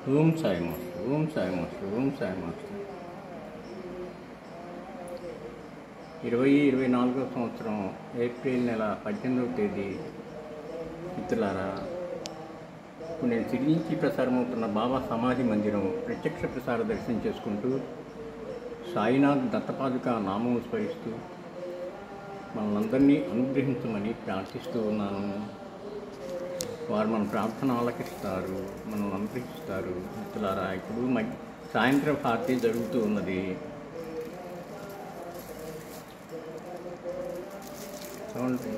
Om Sai master, Om Sai master, Om Sai master. 2024 సంవత్సరం April నెల 18వ తేదీ. మిత్రులారా, ఇప్పుడు నేను సిరి నుంచి ప్రసారమవుతున్న బాబా సమాధి మందిరం ప్రత్యక్ష ప్రసార దర్శనం చేసుకుంటూ సాయినాథ్ దత్తపాదుక నామం స్మరిస్తూ మనందరినీ అనుగ్రహించమని ప్రార్థిస్తూ ఉన్నాను. వారు మన ప్రార్థన ఆలకిస్తారు, మనల్ని అనుగ్రహిస్తారు. మిత్రులారా, ఇప్పుడు సాయంత్రం హారతి జరుగుతూ ఉన్నది. చూడండి.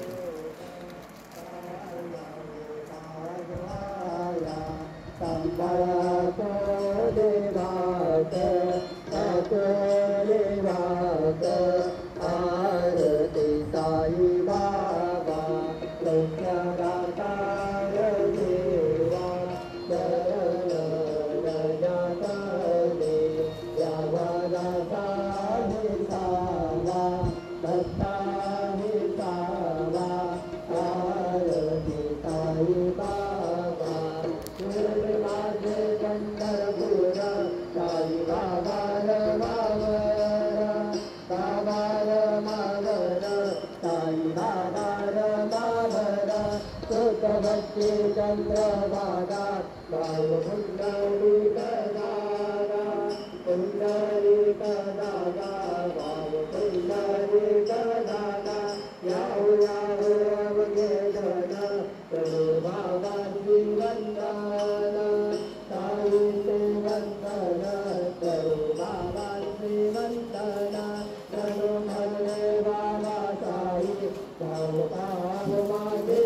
चंद्रभागा पुंडरी कदागा पुंडरी कदागा पुंडरी कदागा याहू याहू अवगे जन प्रभु बाबा श्रीवंदन साई श्रीवंदन प्रभु बाबा श्रीवंदन प्रभु भले बाबा साई साहु काम माजे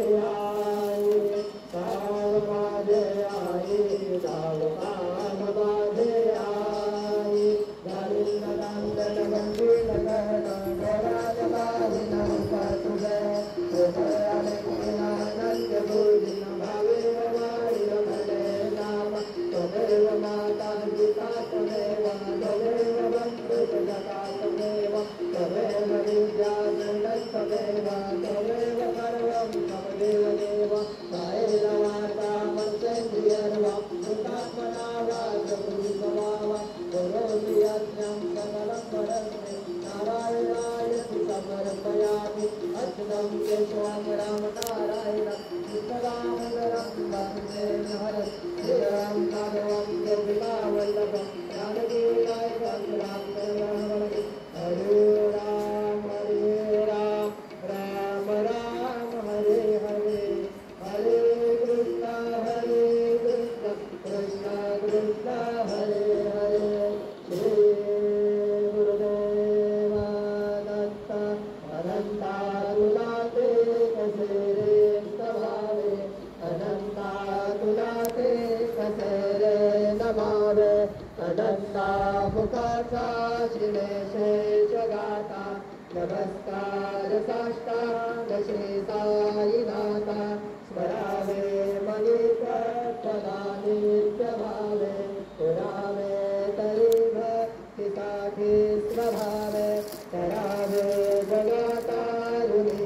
नमस्कार साष्टांग श्री साईनाथा स्मरावे मणिपदा नित्य भावे पुरावे तरी भक्तिसाठी स्वभावे करावे जगतारुणी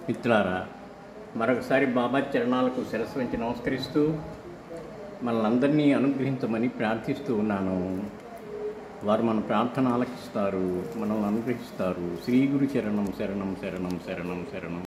మిత్రులారా, మరొకసారి బాబా చరణాలకు శిరస్సు వంచి నమస్కరిస్తూ మనల్ని అనుగ్రహించమని ప్రార్థిస్తూ ఉన్నాను. వారు మన ప్రార్థన ఆలకిస్తారు, మనల్ని అనుగ్రహిస్తారు. శ్రీ గురు శరణం శరణం శరణం శరణం శరణం.